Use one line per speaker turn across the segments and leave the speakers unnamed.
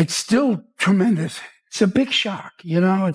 it's still tremendous. It's a big shock, you know?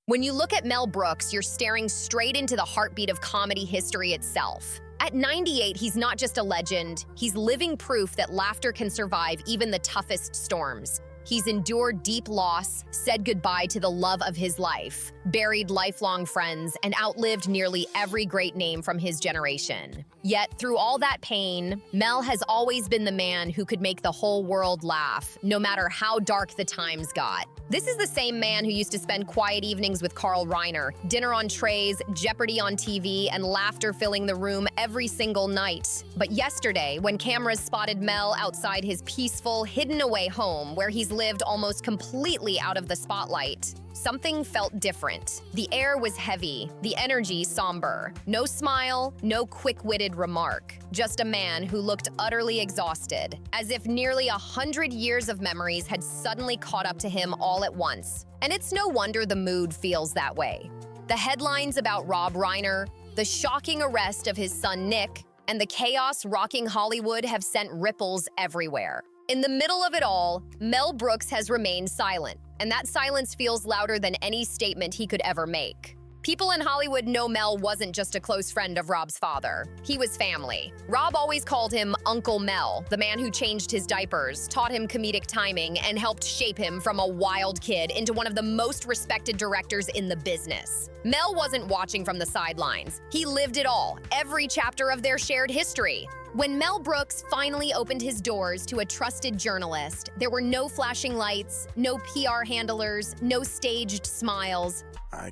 When you look at Mel Brooks, you're staring straight into the heartbeat of comedy history itself. At 98, he's not just a legend, he's living proof that laughter can survive even the toughest storms. He's endured deep loss, said goodbye to the love of his life, buried lifelong friends, and outlived nearly every great name from his generation. Yet, through all that pain, Mel has always been the man who could make the whole world laugh, no matter how dark the times got. This is the same man who used to spend quiet evenings with Carl Reiner, dinner on trays, Jeopardy on TV, and laughter filling the room every single night. But yesterday, when cameras spotted Mel outside his peaceful, hidden-away home, where he's lived almost completely out of the spotlight, something felt different. The air was heavy, the energy somber. No smile, no quick-witted remark. Just a man who looked utterly exhausted, as if nearly 100 years of memories had suddenly caught up to him all at once. And it's no wonder the mood feels that way. The headlines about Rob Reiner, the shocking arrest of his son Nick, and the chaos rocking Hollywood have sent ripples everywhere. In the middle of it all, Mel Brooks has remained silent, and that silence feels louder than any statement he could ever make. People in Hollywood know Mel wasn't just a close friend of Rob's father. He was family. Rob always called him Uncle Mel, the man who changed his diapers, taught him comedic timing, and helped shape him from a wild kid into one of the most respected directors in the business. Mel wasn't watching from the sidelines. He lived it all, every chapter of their shared history. When Mel Brooks finally opened his doors to a trusted journalist, there were no flashing lights, no PR handlers, no staged smiles.
I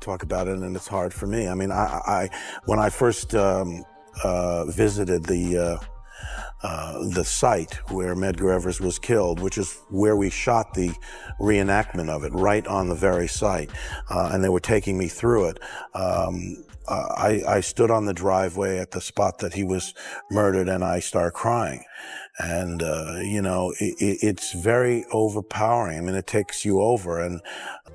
talk about it and it's hard for me. When I first visited the site where Medgar Evers was killed, which is where we shot the reenactment of it, right on the very site, and they were taking me through it. I stood on the driveway at the spot that he was murdered, and I started crying. And, it's very overpowering. I mean, it takes you over. And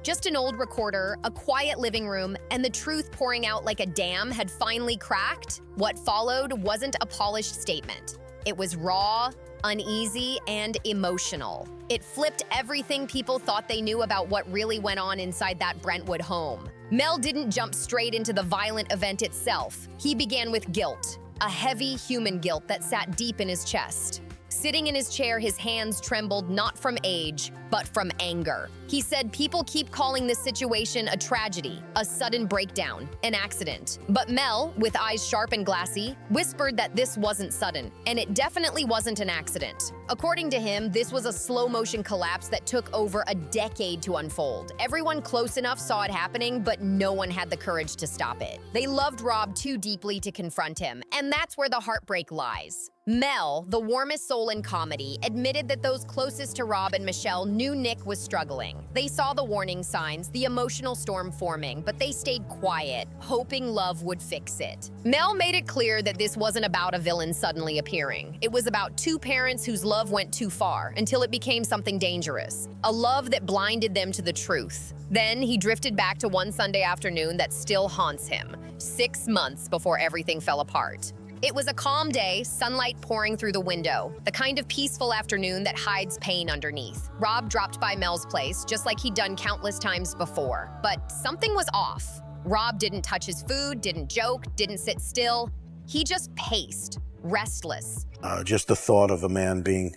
just an old recorder, a quiet living room, and the truth pouring out like a dam had finally cracked. What followed wasn't a polished statement. It was raw, uneasy, and emotional. It flipped everything people thought they knew about what really went on inside that Brentwood home. Mel didn't jump straight into the violent event itself. He began with guilt, a heavy human guilt that sat deep in his chest. Sitting in his chair, his hands trembled not from age, but from anger. He said people keep calling this situation a tragedy, a sudden breakdown, an accident. But Mel, with eyes sharp and glassy, whispered that this wasn't sudden, and it definitely wasn't an accident. According to him, this was a slow-motion collapse that took over a decade to unfold. Everyone close enough saw it happening, but no one had the courage to stop it. They loved Rob too deeply to confront him, and that's where the heartbreak lies. Mel, the warmest soul in comedy, admitted that those closest to Rob and Michelle knew Nick was struggling. They saw the warning signs, the emotional storm forming, but they stayed quiet, hoping love would fix it. Mel made it clear that this wasn't about a villain suddenly appearing. It was about two parents whose love went too far until it became something dangerous, a love that blinded them to the truth. Then he drifted back to one Sunday afternoon that still haunts him, 6 months before everything fell apart. It was a calm day, sunlight pouring through the window, the kind of peaceful afternoon that hides pain underneath. Rob dropped by Mel's place, just like he'd done countless times before. But something was off. Rob didn't touch his food, didn't joke, didn't sit still. He just paced, restless.
Just the thought of a man being,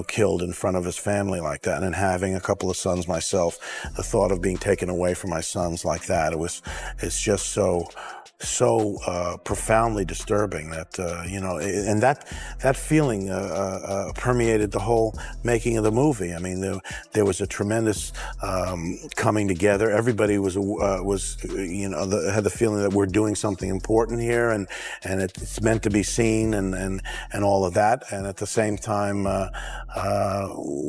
killed in front of his family like that, and having a couple of sons myself, the thought of being taken away from my sons like that, it's just so profoundly disturbing that, and that feeling permeated the whole making of the movie. I mean, there was a tremendous coming together. Everybody had the feeling that we're doing something important here, and it's meant to be seen, and all of that. And at the same time,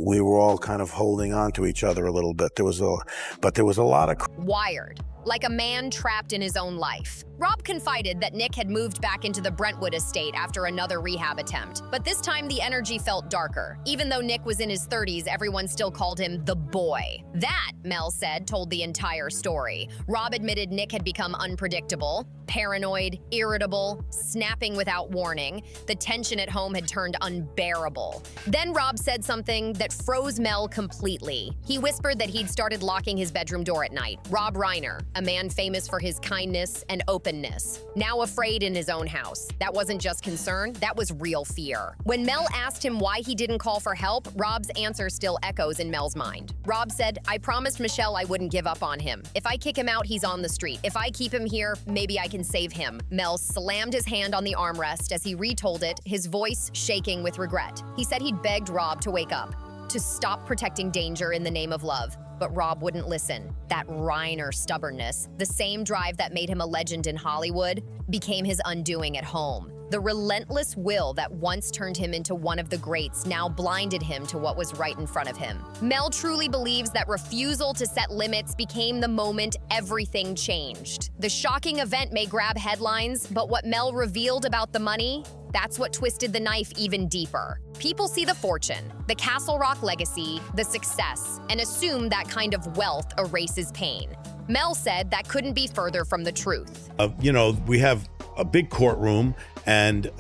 we were all kind of holding on to each other a little bit. There was a lot of
wired. like a man trapped in his own life. Rob confided that Nick had moved back into the Brentwood estate after another rehab attempt, but this time the energy felt darker. Even though Nick was in his 30s, everyone still called him the boy. That, Mel said, told the entire story. Rob admitted Nick had become unpredictable, paranoid, irritable, snapping without warning. The tension at home had turned unbearable. Then Rob said something that froze Mel completely. He whispered that he'd started locking his bedroom door at night. Rob Reiner, a man famous for his kindness and openness, now afraid in his own house. That wasn't just concern, that was real fear. When Mel asked him why he didn't call for help, Rob's answer still echoes in Mel's mind. Rob said, "I promised Michelle I wouldn't give up on him. If I kick him out, he's on the street. If I keep him here, maybe I can save him." Mel slammed his hand on the armrest as he retold it, his voice shaking with regret. He said he'd begged Rob to wake up, to stop protecting danger in the name of love. But Rob wouldn't listen. That Reiner stubbornness, the same drive that made him a legend in Hollywood, became his undoing at home. The relentless will that once turned him into one of the greats now blinded him to what was right in front of him. Mel truly believes that refusal to set limits became the moment everything changed. The shocking event may grab headlines, but what Mel revealed about the money, that's what twisted the knife even deeper. People see the fortune, the Castle Rock legacy, the success, and assume that kind of wealth erases pain. Mel said that couldn't be further from the truth.
We have a big courtroom, and,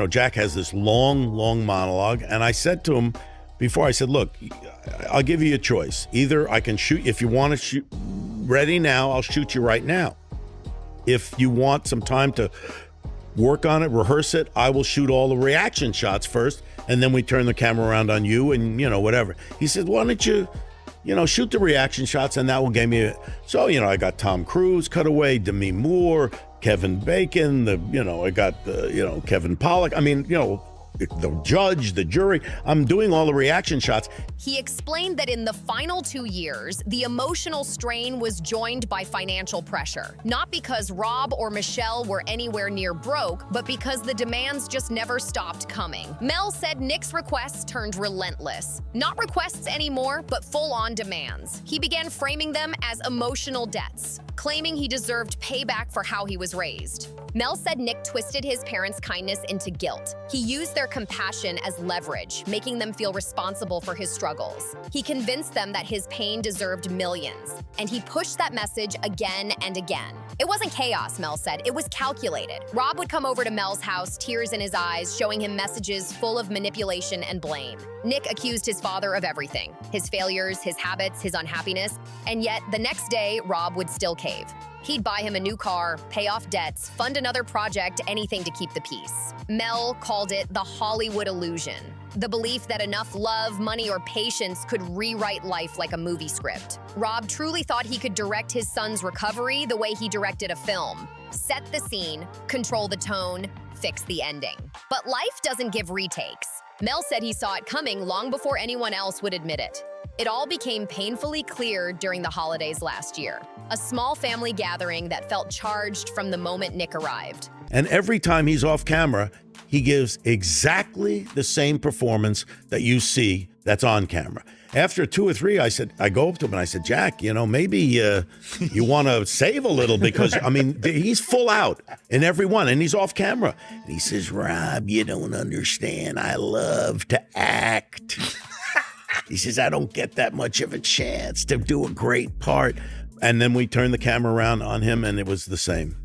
Jack has this long monologue. And I said to him before, I said, look, I'll give you a choice. Either I can shoot, if you want to shoot ready now, I'll shoot you right now. If you want some time to work on it, rehearse it, I will shoot all the reaction shots first, and then we turn the camera around on you and, whatever. He said, why don't you, shoot the reaction shots, and that will give me So, I got Tom Cruise, Cutaway, Demi Moore, Kevin Bacon, I got Kevin Pollak. I mean, the judge, the jury. I'm doing all the reaction shots.
He explained that in the final 2 years, the emotional strain was joined by financial pressure. Not because Rob or Michelle were anywhere near broke, but because the demands just never stopped coming. Mel said Nick's requests turned relentless. Not requests anymore, but full-on demands. He began framing them as emotional debts, claiming he deserved payback for how he was raised. Mel said Nick twisted his parents' kindness into guilt. He used their compassion as leverage, making them feel responsible for his struggles. He convinced them that his pain deserved millions, and he pushed that message again and again. It wasn't chaos, Mel said. It was calculated. Rob would come over to Mel's house, tears in his eyes, showing him messages full of manipulation and blame. Nick accused his father of everything, his failures, his habits, his unhappiness, and yet the next day, Rob would still cave. He'd buy him a new car, pay off debts, fund another project, anything to keep the peace. Mel called it the Hollywood illusion, the belief that enough love, money, or patience could rewrite life like a movie script. Rob truly thought he could direct his son's recovery the way he directed a film. Set the scene, control the tone, fix the ending. But life doesn't give retakes. Mel said he saw it coming long before anyone else would admit it. It all became painfully clear during the holidays last year. A small family gathering that felt charged from the moment Nick arrived.
And every time he's off camera, he gives exactly the same performance that you see that's on camera. After 2 or 3, I go up to him and I said, Jack, maybe you want to save a little because, he's full out in every one and he's off camera. And he says, Rob, you don't understand. I love to act. He says, I don't get that much of a chance to do a great part. And then we turned the camera around on him and it was the same.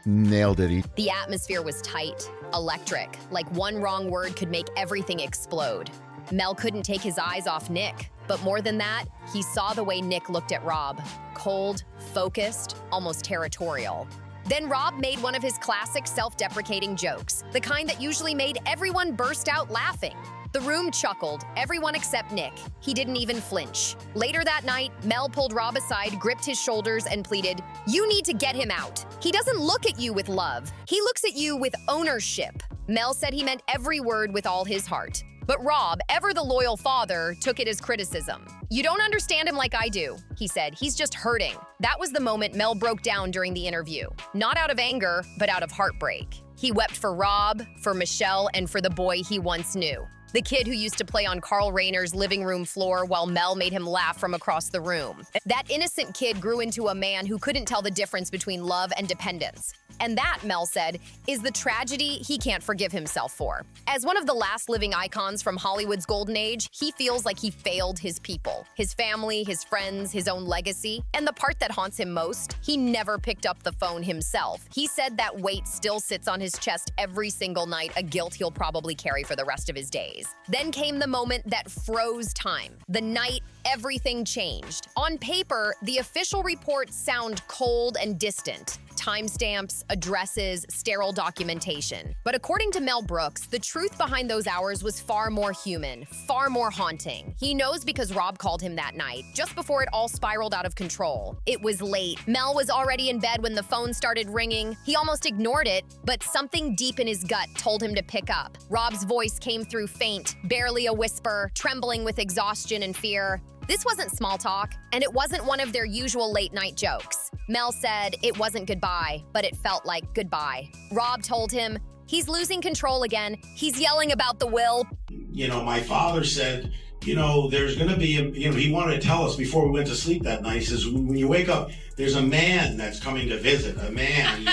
Nailed it.
The atmosphere was tight, electric, like one wrong word could make everything explode. Mel couldn't take his eyes off Nick, but more than that, he saw the way Nick looked at Rob. Cold, focused, almost territorial. Then Rob made one of his classic self-deprecating jokes, the kind that usually made everyone burst out laughing. The room chuckled, everyone except Nick. He didn't even flinch. Later that night, Mel pulled Rob aside, gripped his shoulders, and pleaded, "You need to get him out. He doesn't look at you with love. He looks at you with ownership." Mel said he meant every word with all his heart. But Rob, ever the loyal father, took it as criticism. "You don't understand him like I do," he said. "He's just hurting." That was the moment Mel broke down during the interview. Not out of anger, but out of heartbreak. He wept for Rob, for Michelle, and for the boy he once knew. the kid who used to play on Carl Reiner's living room floor while Mel made him laugh from across the room. That innocent kid grew into a man who couldn't tell the difference between love and dependence. And that, Mel said, is the tragedy he can't forgive himself for. As one of the last living icons from Hollywood's golden age, he feels like he failed his people, his family, his friends, his own legacy. And the part that haunts him most, he never picked up the phone himself. He said that weight still sits on his chest every single night, a guilt he'll probably carry for the rest of his days. Then came the moment that froze time. The night everything changed. On paper, the official reports sound cold and distant. Timestamps, addresses, sterile documentation. But according to Mel Brooks, the truth behind those hours was far more human, far more haunting. He knows because Rob called him that night, just before it all spiraled out of control. It was late. Mel was already in bed when the phone started ringing. He almost ignored it, but something deep in his gut told him to pick up. Rob's voice came through faint, barely a whisper, trembling with exhaustion and fear. This wasn't small talk, and it wasn't one of their usual late-night jokes. Mel said it wasn't goodbye, but it felt like goodbye. Rob told him, he's losing control again. He's yelling about the will.
You know, my father said, you know, there's going to be, he wanted to tell us before we went to sleep that night. He says, when you wake up, there's a man that's coming to visit, a man,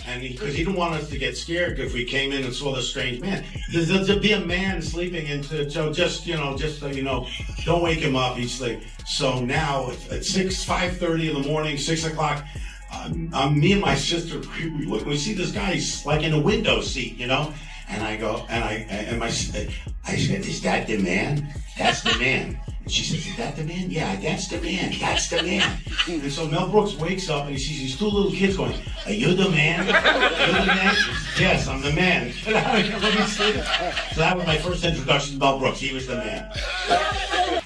and because he didn't want us to get scared if we came in and saw this strange man. There'll be a man sleeping, and so just so you know, don't wake him up. He's like, so now at 5:30 in the morning, 6 o'clock, me and my sister, we look, we see this guy, he's like in a window seat, and I go, I said, is that the man? That's the man. And she says, is that the man? Yeah, that's the man. That's the man. And so Mel Brooks wakes up and he sees these two little kids going, are you the man? Are you the man? Yes, I'm the man. So that was my first introduction to Mel Brooks. He was the man.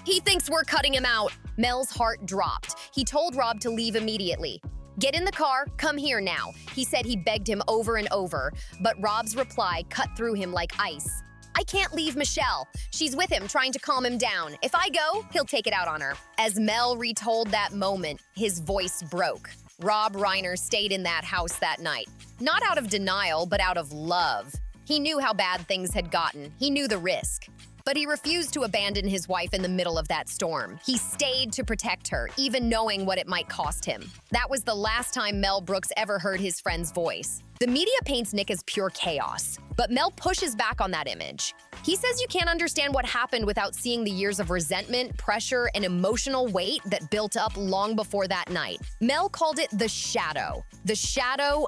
He thinks we're cutting him out. Mel's heart dropped. He told Rob to leave immediately. Get in the car, come here now. He said he begged him over and over, but Rob's reply cut through him like ice. I can't leave Michelle. She's with him trying to calm him down. If I go, he'll take it out on her. As Mel retold that moment, his voice broke. Rob Reiner stayed in that house that night. Not out of denial, but out of love. He knew how bad things had gotten. He knew the risk. But he refused to abandon his wife in the middle of that storm. He stayed to protect her, even knowing what it might cost him. That was the last time Mel Brooks ever heard his friend's voice. The media paints Nick as pure chaos, but Mel pushes back on that image. He says you can't understand what happened without seeing the years of resentment, pressure, and emotional weight that built up long before that night. Mel called it the shadow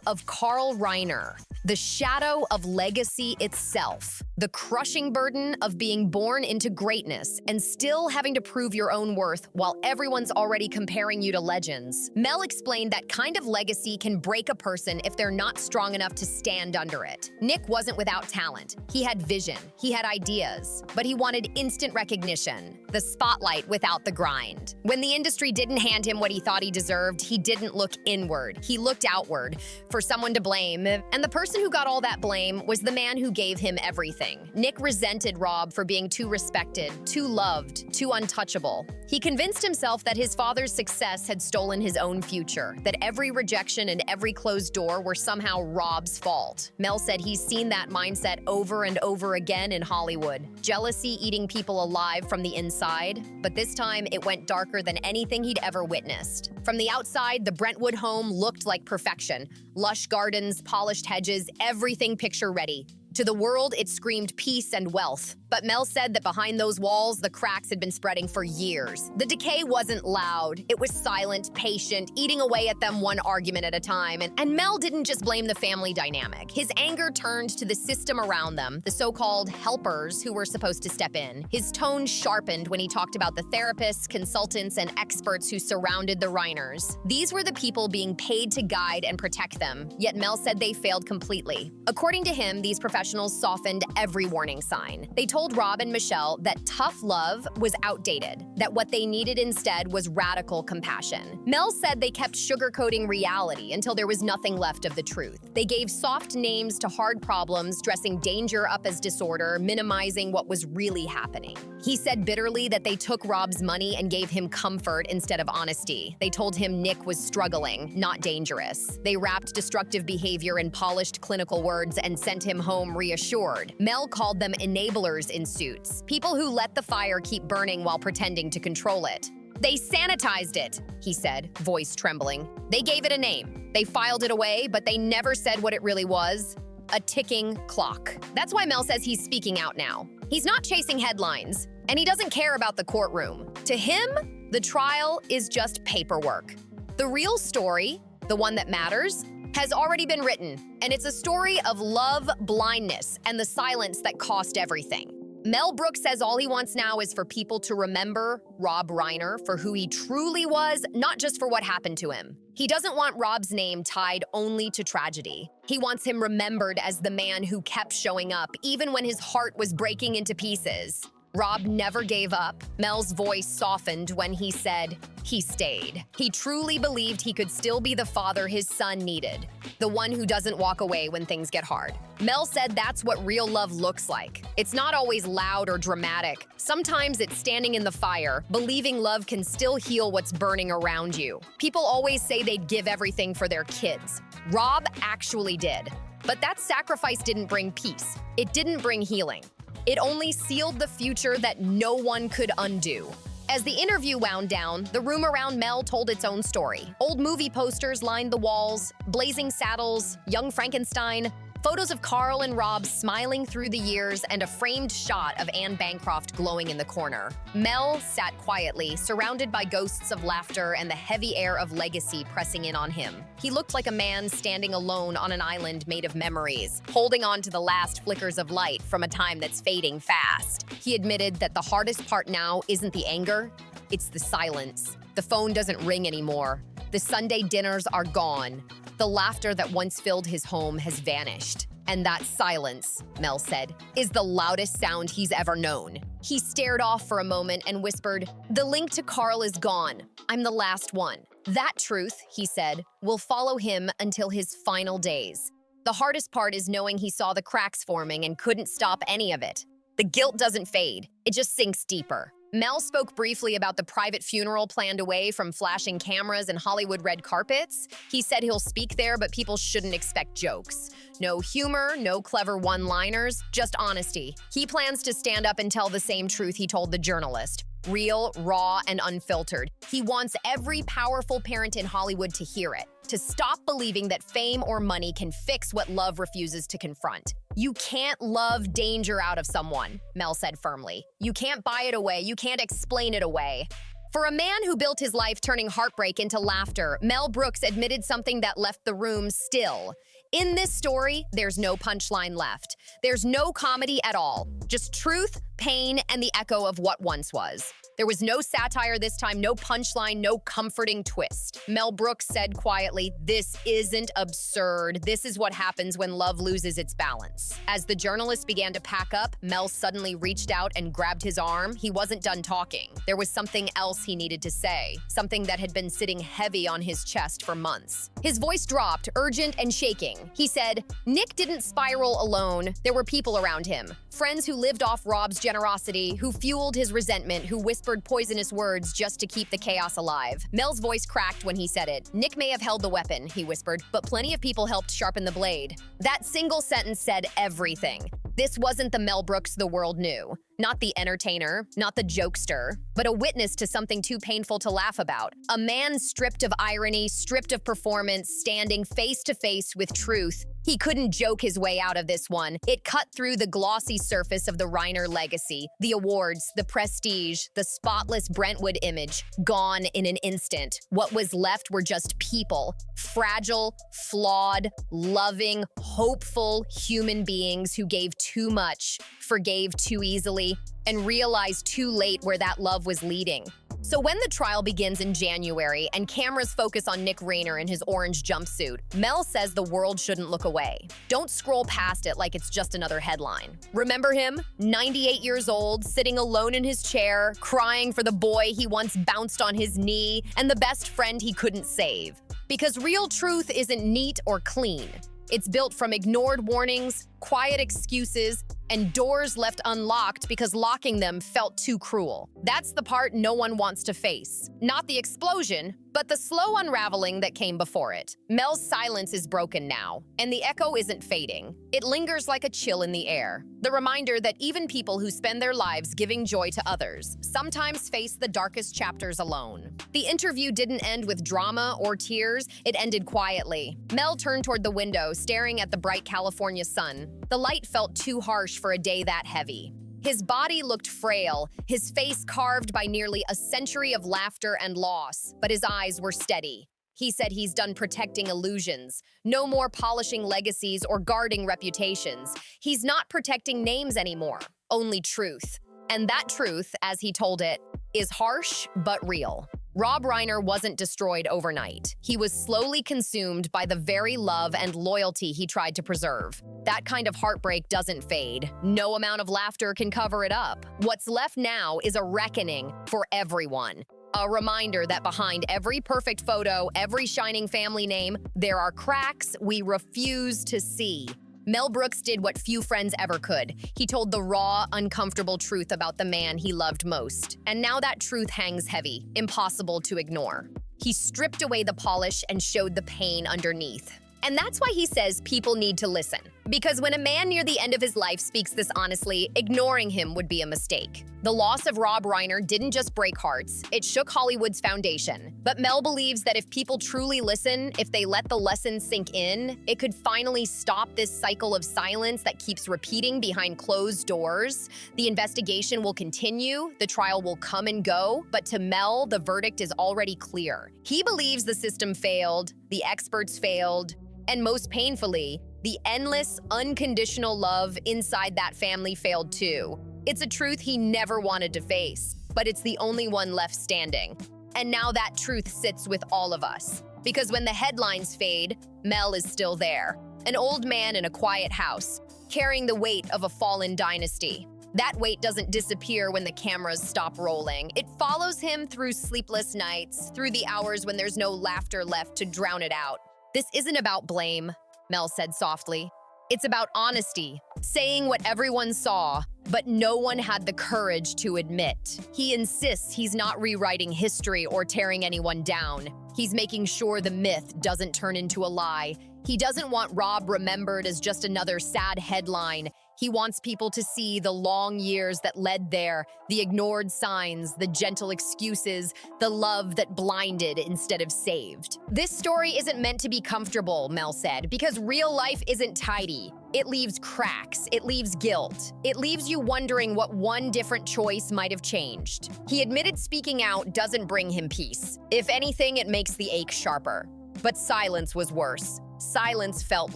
of Carl Reiner, the shadow of legacy itself, the crushing burden of being born into greatness and still having to prove your own worth while everyone's already comparing you to legends. Mel explained that kind of legacy can break a person if they're not strong enough to stand under it. Nick wasn't without talent. He had vision. He had ideas. But he wanted instant recognition, the spotlight without the grind. When the industry didn't hand him what he thought he deserved, he didn't look inward. He looked outward for someone to blame. And the person who got all that blame was the man who gave him everything. Nick resented Rob for being too respected, too loved, too untouchable. He convinced himself that his father's success had stolen his own future, that every rejection and every closed door were somehow Rob's fault. Mel said he's seen that mindset over and over again in Hollywood. Jealousy eating people alive from the inside, but this time it went darker than anything he'd ever witnessed. From the outside, the Brentwood home looked like perfection. Lush gardens, polished hedges, everything picture-ready. To the world, it screamed peace and wealth. But Mel said that behind those walls, the cracks had been spreading for years. The decay wasn't loud. It was silent, patient, eating away at them one argument at a time. And Mel didn't just blame the family dynamic. His anger turned to the system around them, the so-called helpers who were supposed to step in. His tone sharpened when he talked about the therapists, consultants, and experts who surrounded the Reiners. These were the people being paid to guide and protect them, yet Mel said they failed completely. According to him, these professionals softened every warning sign. They told Rob and Michelle that tough love was outdated, that what they needed instead was radical compassion. Mel said they kept sugarcoating reality until there was nothing left of the truth. They gave soft names to hard problems, dressing danger up as disorder, minimizing what was really happening. He said bitterly that they took Rob's money and gave him comfort instead of honesty. They told him Nick was struggling, not dangerous. They wrapped destructive behavior in polished clinical words and sent him home become reassured. Mel called them enablers in suits, people who let the fire keep burning while pretending to control it. They sanitized it, he said, voice trembling. They gave it a name. They filed it away, but they never said what it really was. A ticking clock. That's why Mel says he's speaking out now. He's not chasing headlines, and he doesn't care about the courtroom. To him, the trial is just paperwork. The real story, the one that matters, has already been written, and it's a story of love, blindness, and the silence that cost everything. Mel Brooks says all he wants now is for people to remember Rob Reiner for who he truly was, not just for what happened to him. He doesn't want Rob's name tied only to tragedy. He wants him remembered as the man who kept showing up, even when his heart was breaking into pieces. Rob never gave up. Mel's voice softened when he said he stayed. He truly believed he could still be the father his son needed, the one who doesn't walk away when things get hard. Mel said that's what real love looks like. It's not always loud or dramatic. Sometimes it's standing in the fire, believing love can still heal what's burning around you. People always say they'd give everything for their kids. Rob actually did. But that sacrifice didn't bring peace. It didn't bring healing. It only sealed the future that no one could undo. As the interview wound down, the room around Mel told its own story. Old movie posters lined the walls, Blazing Saddles, Young Frankenstein, photos of Carl and Rob smiling through the years, and a framed shot of Anne Bancroft glowing in the corner. Mel sat quietly, surrounded by ghosts of laughter and the heavy air of legacy pressing in on him. He looked like a man standing alone on an island made of memories, holding on to the last flickers of light from a time that's fading fast. He admitted that the hardest part now isn't the anger, it's the silence. The phone doesn't ring anymore. The Sunday dinners are gone. The laughter that once filled his home has vanished. And that silence, Mel said, is the loudest sound he's ever known. He stared off for a moment and whispered, "The link to Carl is gone. I'm the last one." That truth, he said, will follow him until his final days. The hardest part is knowing he saw the cracks forming and couldn't stop any of it. The guilt doesn't fade, it just sinks deeper. Mel spoke briefly about the private funeral planned away from flashing cameras and Hollywood red carpets. He said he'll speak there, but people shouldn't expect jokes. No humor, no clever one-liners, just honesty. He plans to stand up and tell the same truth he told the journalist. Real, raw, and unfiltered. He wants every powerful parent in Hollywood to hear it, to stop believing that fame or money can fix what love refuses to confront. You can't love danger out of someone, Mel said firmly. You can't buy it away, you can't explain it away. For a man who built his life turning heartbreak into laughter, Mel Brooks admitted something that left the room still. In this story, there's no punchline left. There's no comedy at all. Just truth, pain, and the echo of what once was. There was no satire this time, no punchline, no comforting twist. Mel Brooks said quietly, "This isn't absurd. This is what happens when love loses its balance." As the journalist began to pack up, Mel suddenly reached out and grabbed his arm. He wasn't done talking. There was something else he needed to say, something that had been sitting heavy on his chest for months. His voice dropped, urgent and shaking. He said, "Nick didn't spiral alone. There were people around him. Friends who lived off Rob's generosity, who fueled his resentment, who whispered poisonous words just to keep the chaos alive." Mel's voice cracked when he said it. "Nick may have held the weapon," he whispered, "but plenty of people helped sharpen the blade." That single sentence said everything. This wasn't the Mel Brooks the world knew. Not the entertainer, not the jokester, but a witness to something too painful to laugh about. A man stripped of irony, stripped of performance, standing face to face with truth. He couldn't joke his way out of this one. It cut through the glossy surface of the Reiner legacy, the awards, the prestige, the spotless Brentwood image, gone in an instant. What was left were just people, fragile, flawed, loving, hopeful human beings who gave too much, forgave too easily, and realized too late where that love was leading. So when the trial begins in January and cameras focus on Nick Reiner in his orange jumpsuit, Mel says the world shouldn't look away. Don't scroll past it like it's just another headline. Remember him? 98 years old, sitting alone in his chair, crying for the boy he once bounced on his knee and the best friend he couldn't save. Because real truth isn't neat or clean. It's built from ignored warnings, quiet excuses, and doors left unlocked because locking them felt too cruel. That's the part no one wants to face. Not the explosion, but the slow unraveling that came before it. Mel's silence is broken now, and the echo isn't fading. It lingers like a chill in the air. The reminder that even people who spend their lives giving joy to others sometimes face the darkest chapters alone. The interview didn't end with drama or tears, it ended quietly. Mel turned toward the window, staring at the bright California sun. The light felt too harsh for a day that heavy. His body looked frail, his face carved by nearly a century of laughter and loss, but his eyes were steady. He said he's done protecting illusions, no more polishing legacies or guarding reputations. He's not protecting names anymore, only truth. And that truth, as he told it, is harsh but real. Rob Reiner wasn't destroyed overnight. He was slowly consumed by the very love and loyalty he tried to preserve. That kind of heartbreak doesn't fade. No amount of laughter can cover it up. What's left now is a reckoning for everyone. A reminder that behind every perfect photo, every shining family name, there are cracks we refuse to see. Mel Brooks did what few friends ever could. He told the raw, uncomfortable truth about the man he loved most. And now that truth hangs heavy, impossible to ignore. He stripped away the polish and showed the pain underneath. And that's why he says people need to listen. Because when a man near the end of his life speaks this honestly, ignoring him would be a mistake. The loss of Rob Reiner didn't just break hearts, it shook Hollywood's foundation. But Mel believes that if people truly listen, if they let the lessons sink in, it could finally stop this cycle of silence that keeps repeating behind closed doors. The investigation will continue, the trial will come and go, but to Mel, the verdict is already clear. He believes the system failed, the experts failed, and most painfully, the endless, unconditional love inside that family failed too. It's a truth he never wanted to face, but it's the only one left standing. And now that truth sits with all of us. Because when the headlines fade, Mel is still there. An old man in a quiet house, carrying the weight of a fallen dynasty. That weight doesn't disappear when the cameras stop rolling. It follows him through sleepless nights, through the hours when there's no laughter left to drown it out. This isn't about blame, Mel said softly. It's about honesty, saying what everyone saw, but no one had the courage to admit. He insists he's not rewriting history or tearing anyone down. He's making sure the myth doesn't turn into a lie. He doesn't want Rob remembered as just another sad headline. He wants people to see the long years that led there, the ignored signs, the gentle excuses, the love that blinded instead of saved. This story isn't meant to be comfortable, Mel said, because real life isn't tidy. It leaves cracks, it leaves guilt. It leaves you wondering what one different choice might have changed. He admitted speaking out doesn't bring him peace. If anything, it makes the ache sharper. But silence was worse. Silence felt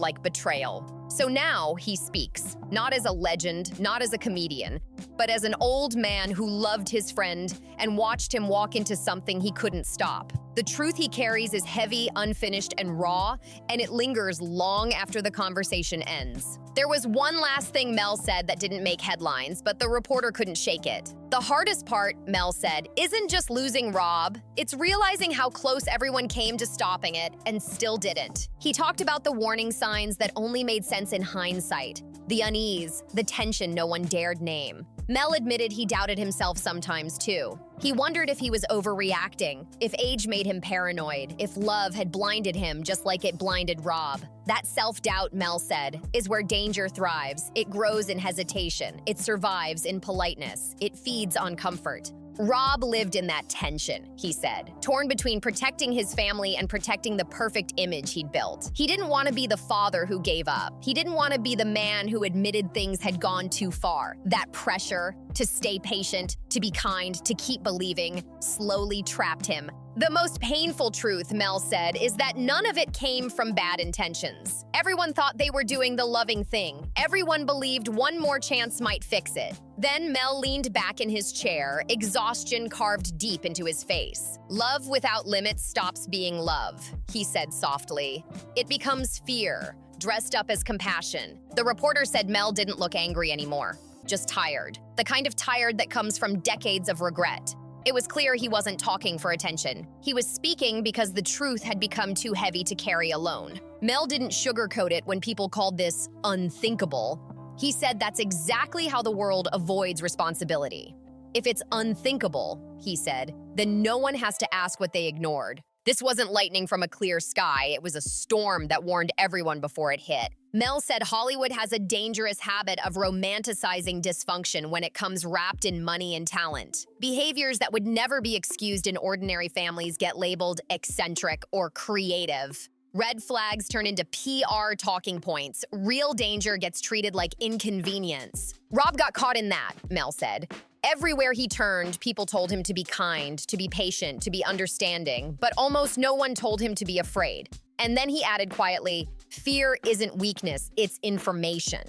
like betrayal. So now he speaks, not as a legend, not as a comedian, but as an old man who loved his friend and watched him walk into something he couldn't stop. The truth he carries is heavy, unfinished, and raw, and it lingers long after the conversation ends. There was one last thing Mel said that didn't make headlines, but the reporter couldn't shake it. The hardest part, Mel said, isn't just losing Rob, it's realizing how close everyone came to stopping it and still didn't. He talked about the warning signs that only made sense in hindsight, the unease, the tension no one dared name. Mel admitted he doubted himself sometimes too. He wondered if he was overreacting, if age made him paranoid, if love had blinded him just like it blinded Rob. That self-doubt, Mel said, is where danger thrives. It grows in hesitation. It survives in politeness. It feeds on comfort. Rob lived in that tension, he said, torn between protecting his family and protecting the perfect image he'd built. He didn't want to be the father who gave up. He didn't want to be the man who admitted things had gone too far. That pressure to stay patient, to be kind, to keep believing, slowly trapped him. The most painful truth, Mel said, is that none of it came from bad intentions. Everyone thought they were doing the loving thing. Everyone believed one more chance might fix it. Then Mel leaned back in his chair, exhaustion carved deep into his face. Love without limits stops being love, he said softly. It becomes fear, dressed up as compassion. The reporter said Mel didn't look angry anymore, just tired. The kind of tired that comes from decades of regret. It was clear he wasn't talking for attention. He was speaking because the truth had become too heavy to carry alone. Mel didn't sugarcoat it when people called this unthinkable. He said that's exactly how the world avoids responsibility. If it's unthinkable, he said, then no one has to ask what they ignored. This wasn't lightning from a clear sky, it was a storm that warned everyone before it hit. Mel said Hollywood has a dangerous habit of romanticizing dysfunction when it comes wrapped in money and talent. Behaviors that would never be excused in ordinary families get labeled eccentric or creative. Red flags turn into PR talking points. Real danger gets treated like inconvenience. Rob got caught in that, Mel said. Everywhere he turned, people told him to be kind, to be patient, to be understanding, but almost no one told him to be afraid. And then he added quietly, fear isn't weakness, it's information.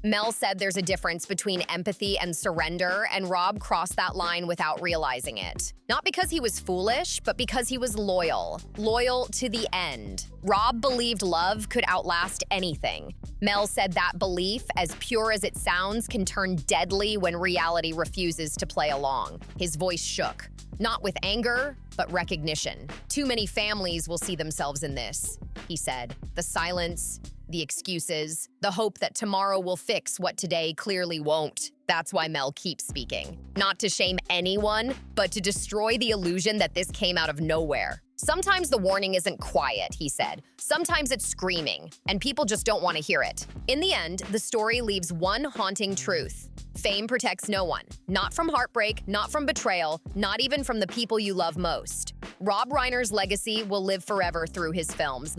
Mel said there's a difference between empathy and surrender, and Rob crossed that line without realizing it. Not because he was foolish, but because he was loyal. Loyal to the end. Rob believed love could outlast anything. Mel said that belief, as pure as it sounds, can turn deadly when reality refuses to play along. His voice shook. Not with anger, but recognition. Too many families will see themselves in this, he said. The silence, the excuses, the hope that tomorrow will fix what today clearly won't. That's why Mel keeps speaking. Not to shame anyone, but to destroy the illusion that this came out of nowhere. Sometimes the warning isn't quiet, he said. Sometimes it's screaming, and people just don't want to hear it. In the end, the story leaves one haunting truth. Fame protects no one. Not from heartbreak, not from betrayal, not even from the people you love most. Rob Reiner's legacy will live forever through his films.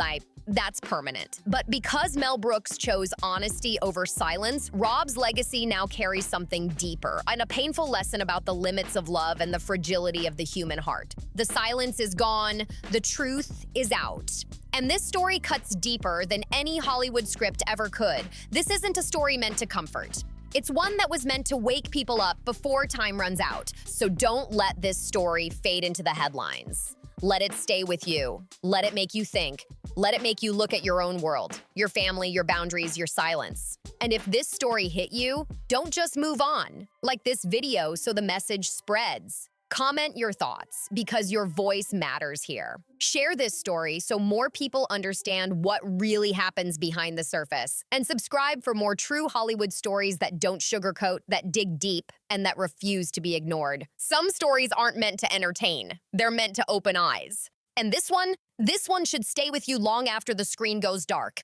That's permanent. But because Mel Brooks chose honesty over silence, Rob's legacy now carries something deeper, and a painful lesson about the limits of love and the fragility of the human heart. The silence is gone, the truth is out. And this story cuts deeper than any Hollywood script ever could. This isn't a story meant to comfort. It's one that was meant to wake people up before time runs out. So don't let this story fade into the headlines. Let it stay with you. Let it make you think. Let it make you look at your own world, your family, your boundaries, your silence. And if this story hit you, don't just move on. Like this video so the message spreads. Comment your thoughts because your voice matters here. Share this story so more people understand what really happens behind the surface. And subscribe for more true Hollywood stories that don't sugarcoat, that dig deep, and that refuse to be ignored. Some stories aren't meant to entertain. They're meant to open eyes. And this one should stay with you long after the screen goes dark.